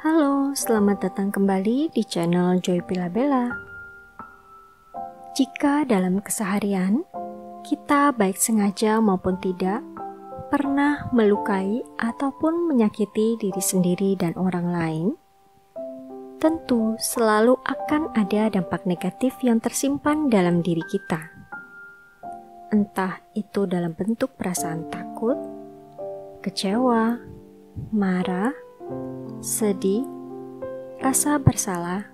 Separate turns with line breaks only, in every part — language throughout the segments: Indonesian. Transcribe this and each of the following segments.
Halo, selamat datang kembali di channel Joy Pilabella. Jika dalam keseharian, kita baik sengaja maupun tidak, pernah melukai ataupun menyakiti diri sendiri dan orang lain, tentu selalu akan ada dampak negatif yang tersimpan dalam diri kita. Entah itu dalam bentuk perasaan takut, kecewa, marah, sedih, rasa bersalah,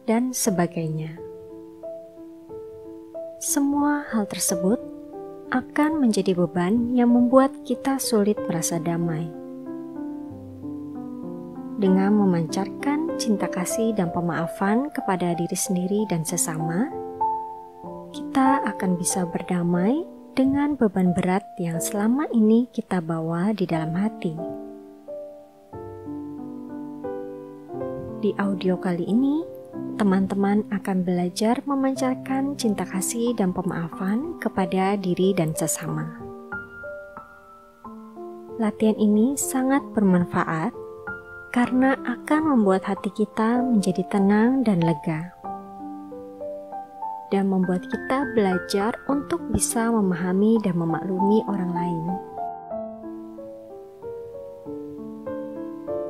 dan sebagainya. Semua hal tersebut akan menjadi beban yang membuat kita sulit merasa damai. Dengan memancarkan cinta kasih dan pemaafan kepada diri sendiri dan sesama, kita akan bisa berdamai dengan beban berat yang selama ini kita bawa di dalam hati. Di audio kali ini, teman-teman akan belajar memancarkan cinta kasih dan pemaafan kepada diri dan sesama. Latihan ini sangat bermanfaat karena akan membuat hati kita menjadi tenang dan lega, dan membuat kita belajar untuk bisa memahami dan memaklumi orang lain.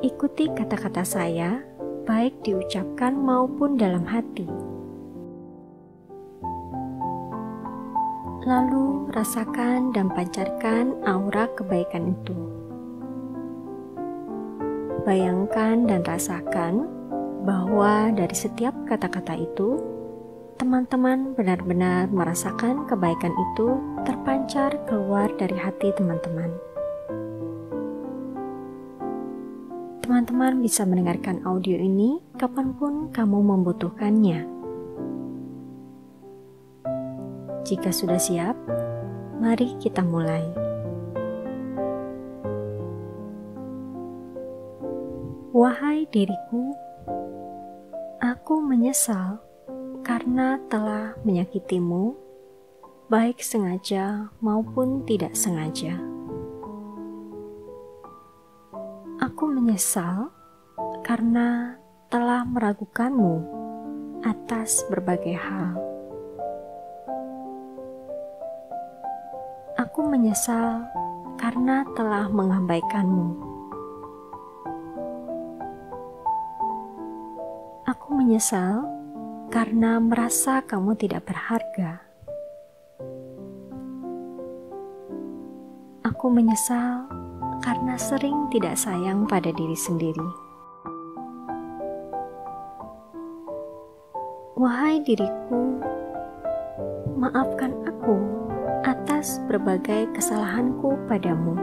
Ikuti kata-kata saya, baik diucapkan maupun dalam hati. Lalu rasakan dan pancarkan aura kebaikan itu. Bayangkan dan rasakan bahwa dari setiap kata-kata itu, teman-teman benar-benar merasakan kebaikan itu terpancar keluar dari hati teman-teman. Teman-teman bisa mendengarkan audio ini kapanpun kamu membutuhkannya. Jika sudah siap, mari kita mulai. Wahai diriku, aku menyesal karena telah menyakitimu, baik sengaja maupun tidak sengaja. Aku menyesal karena telah meragukanmu atas berbagai hal. Aku menyesal karena telah mengabaikanmu. Aku menyesal karena merasa kamu tidak berharga. Aku menyesal karena sering tidak sayang pada diri sendiri. Wahai diriku, maafkan aku atas berbagai kesalahanku padamu.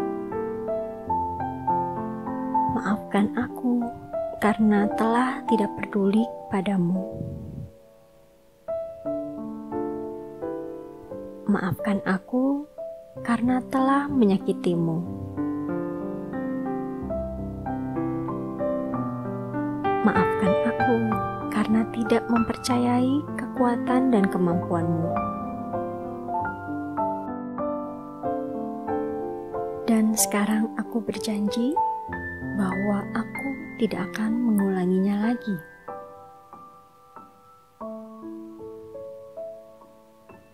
Maafkan aku karena telah tidak peduli padamu. Maafkan aku karena telah menyakitimu. Maafkan aku karena tidak mempercayai kekuatan dan kemampuanmu. Dan sekarang aku berjanji bahwa aku tidak akan mengulanginya lagi.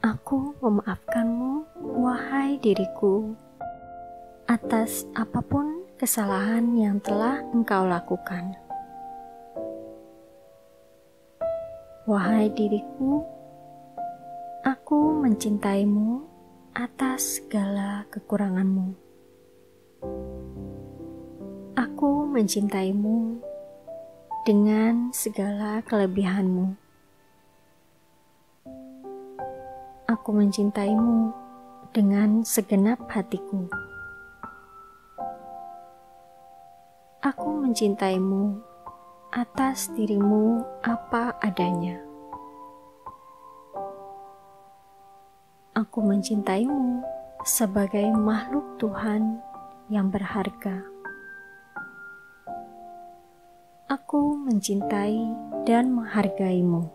Aku memaafkanmu, wahai diriku, atas apapun kesalahan yang telah engkau lakukan. Wahai diriku, aku mencintaimu atas segala kekuranganmu. Aku mencintaimu dengan segala kelebihanmu. Aku mencintaimu dengan segenap hatiku. Aku mencintaimu atas dirimu apa adanya. Aku mencintaimu sebagai makhluk Tuhan yang berharga. Aku mencintai dan menghargaimu.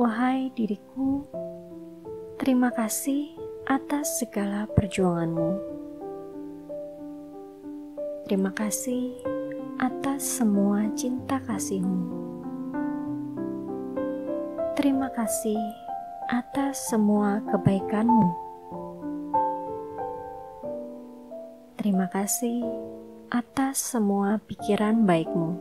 Wahai diriku, terima kasih atas segala perjuanganmu. Terima kasih atas semua cinta kasih-Mu. Terima kasih atas semua kebaikan-Mu. Terima kasih atas semua pikiran baik-Mu.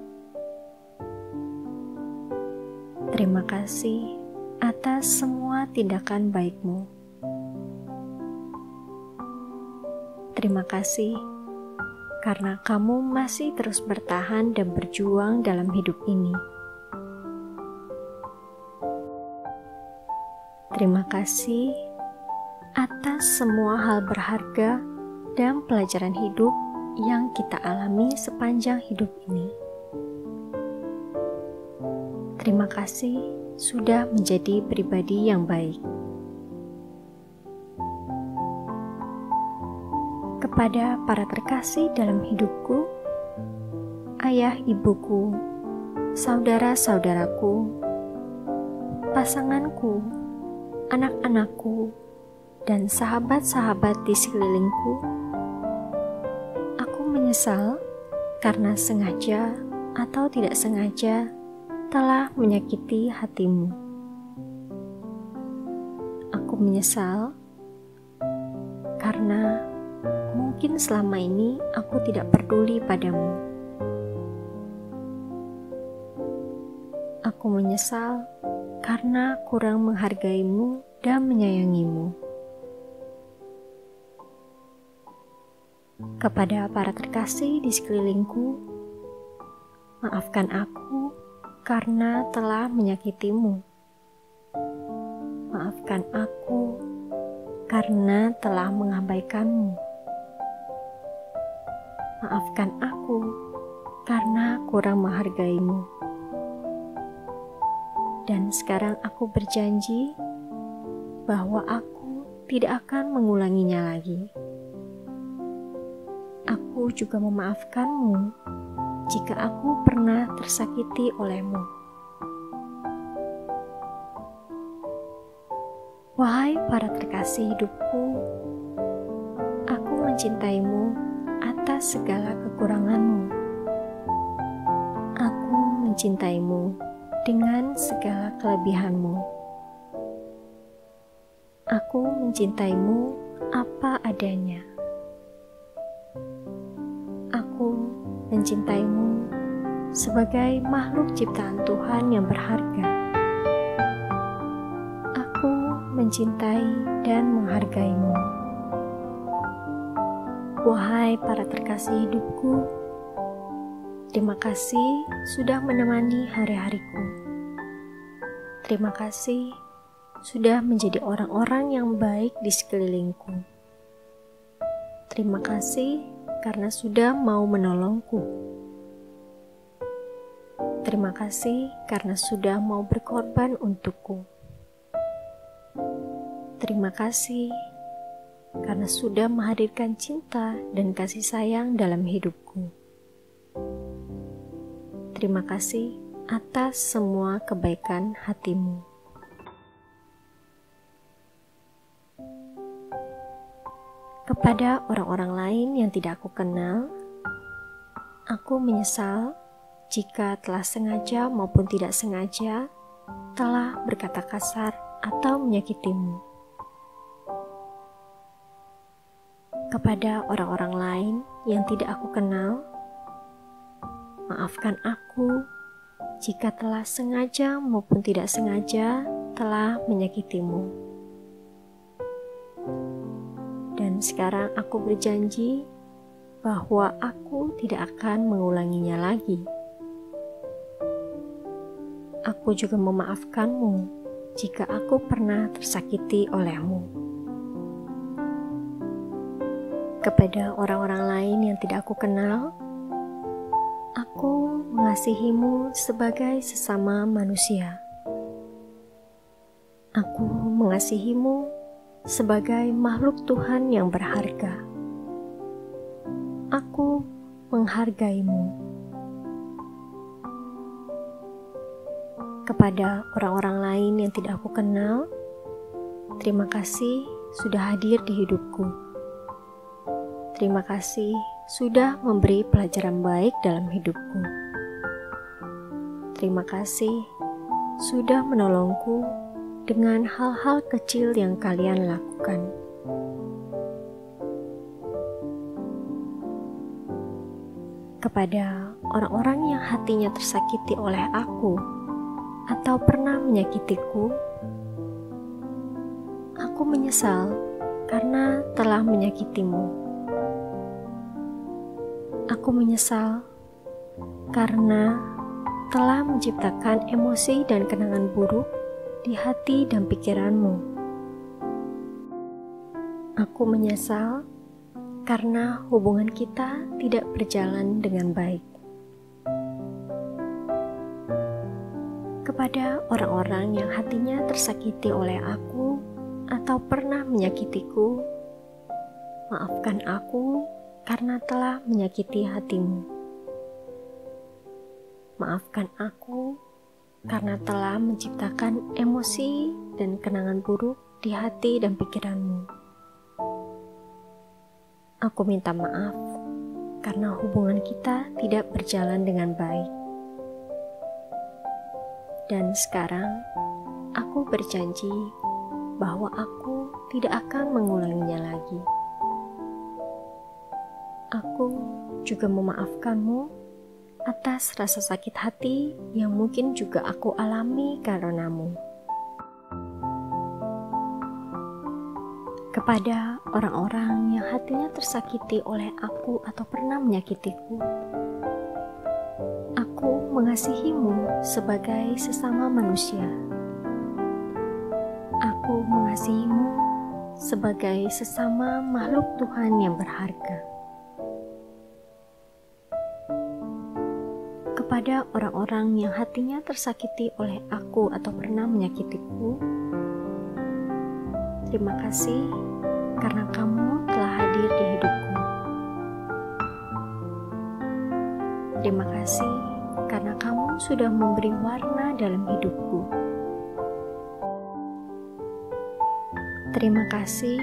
Terima kasih atas semua tindakan baik-Mu. Terima kasih karena Kamu masih terus bertahan dan berjuang dalam hidup ini. Terima kasih atas semua hal berharga dan pelajaran hidup yang kita alami sepanjang hidup ini. Terima kasih sudah menjadi pribadi yang baik. Kepada para terkasih dalam hidupku, ayah ibuku, saudara-saudaraku, pasanganku, anak-anakku, dan sahabat-sahabat di sekelilingku, aku menyesal karena sengaja atau tidak sengaja telah menyakiti hatimu. Aku menyesal karena mungkin selama ini aku tidak peduli padamu. Aku menyesal karena kurang menghargaimu dan menyayangimu. Kepada para terkasih di sekelilingku, maafkan aku karena telah menyakitimu. Maafkan aku karena telah mengabaikanmu. Maafkan aku karena kurang menghargaimu. Dan sekarang aku berjanji bahwa aku tidak akan mengulanginya lagi. Aku juga memaafkanmu jika aku pernah tersakiti olehmu. Wahai para terkasih hidupku, aku mencintaimu atas segala kekuranganmu. Aku mencintaimu dengan segala kelebihanmu. Aku mencintaimu apa adanya. Aku mencintaimu sebagai makhluk ciptaan Tuhan yang berharga. Aku mencintai dan menghargaimu. Wahai para terkasih hidupku, terima kasih sudah menemani hari-hariku. Terima kasih sudah menjadi orang-orang yang baik di sekelilingku. Terima kasih karena sudah mau menolongku. Terima kasih karena sudah mau berkorban untukku. Terima kasih karena sudah menghadirkan cinta dan kasih sayang dalam hidupku. Terima kasih atas semua kebaikan hatimu. Kepada orang-orang lain yang tidak aku kenal, aku menyesal jika telah sengaja maupun tidak sengaja telah berkata kasar atau menyakitimu. Kepada orang-orang lain yang tidak aku kenal, maafkan aku jika telah sengaja maupun tidak sengaja telah menyakitimu. Dan sekarang aku berjanji bahwa aku tidak akan mengulanginya lagi. Aku juga memaafkanmu jika aku pernah tersakiti olehmu. Kepada orang-orang lain yang tidak aku kenal, aku mengasihimu sebagai sesama manusia. Aku mengasihimu sebagai makhluk Tuhan yang berharga. Aku menghargaimu. Kepada orang-orang lain yang tidak aku kenal, terima kasih sudah hadir di hidupku. Terima kasih sudah memberi pelajaran baik dalam hidupku. Terima kasih sudah menolongku dengan hal-hal kecil yang kalian lakukan. Kepada orang-orang yang hatinya tersakiti oleh aku atau pernah menyakitiku, aku menyesal karena telah menyakitimu. Aku menyesal karena telah menciptakan emosi dan kenangan buruk di hati dan pikiranmu. Aku menyesal karena hubungan kita tidak berjalan dengan baik. Kepada orang-orang yang hatinya tersakiti oleh aku atau pernah menyakitiku, maafkan aku karena telah menyakiti hatimu. Maafkan aku karena telah menciptakan emosi dan kenangan buruk di hati dan pikiranmu. Aku minta maaf karena hubungan kita tidak berjalan dengan baik. Dan sekarang aku berjanji bahwa aku tidak akan mengulanginya lagi. Aku juga memaafkanmu atas rasa sakit hati yang mungkin juga aku alami karenamu. Kepada orang-orang yang hatinya tersakiti oleh aku atau pernah menyakitiku, aku mengasihimu sebagai sesama manusia. Aku mengasihimu sebagai sesama makhluk Tuhan yang berharga. Kepada orang-orang yang hatinya tersakiti oleh aku atau pernah menyakitiku, terima kasih karena kamu telah hadir di hidupku. Terima kasih karena kamu sudah memberi warna dalam hidupku. Terima kasih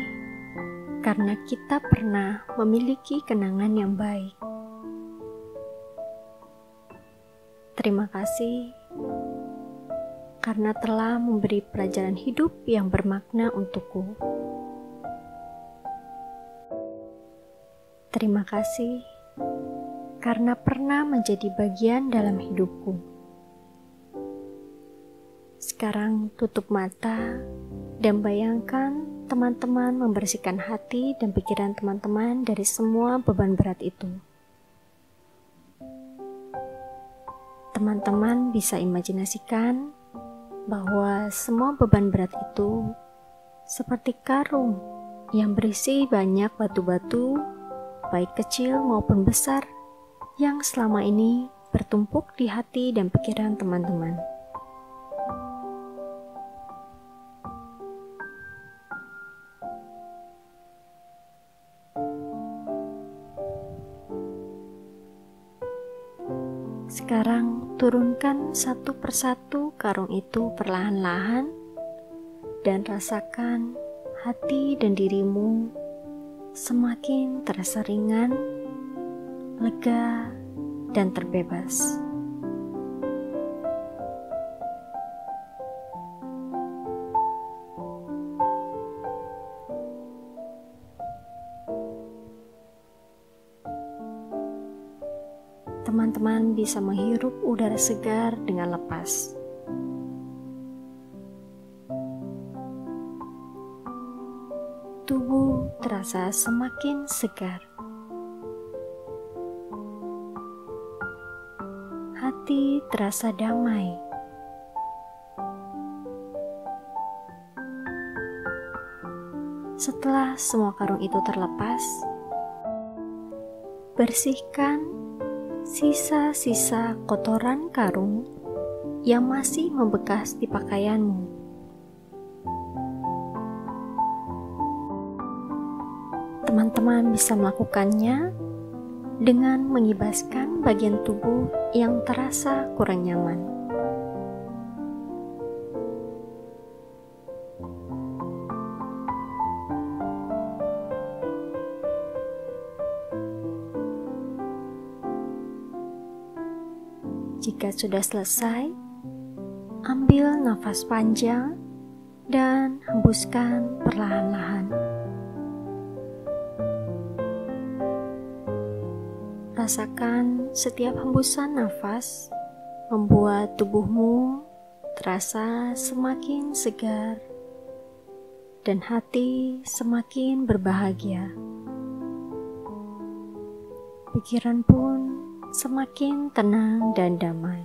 karena kita pernah memiliki kenangan yang baik. Terima kasih karena telah memberi pelajaran hidup yang bermakna untukku. Terima kasih karena pernah menjadi bagian dalam hidupku. Sekarang tutup mata dan bayangkan teman-teman membersihkan hati dan pikiran teman-teman dari semua beban berat itu. Teman-teman bisa imajinasikan bahwa semua beban berat itu seperti karung yang berisi banyak batu-batu, baik kecil maupun besar, yang selama ini bertumpuk di hati dan pikiran teman-teman. Sekarang turunkan satu persatu karung itu perlahan-lahan dan rasakan hati dan dirimu semakin terasa ringan, lega, dan terbebas. Teman-teman bisa menghirup udara segar dengan lepas. Tubuh terasa semakin segar. Hati terasa damai. Setelah semua karung itu terlepas, bersihkan sisa-sisa kotoran karung yang masih membekas di pakaianmu. Teman-teman bisa melakukannya dengan mengibaskan bagian tubuh yang terasa kurang nyaman. Jika sudah selesai, ambil nafas panjang dan hembuskan perlahan-lahan. Rasakan setiap hembusan nafas membuat tubuhmu terasa semakin segar dan hati semakin berbahagia. Pikiran pun semakin tenang dan damai.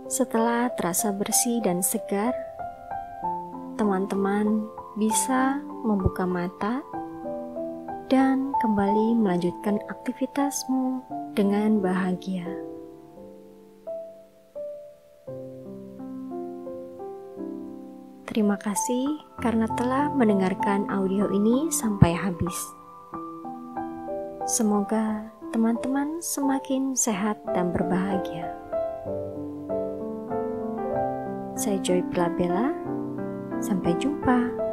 Setelah terasa bersih dan segar, teman-teman bisa membuka mata dan kembali melanjutkan aktivitasmu dengan bahagia. Terima kasih karena telah mendengarkan audio ini sampai habis. Semoga teman-teman semakin sehat dan berbahagia. Saya Joy Pilabella, sampai jumpa.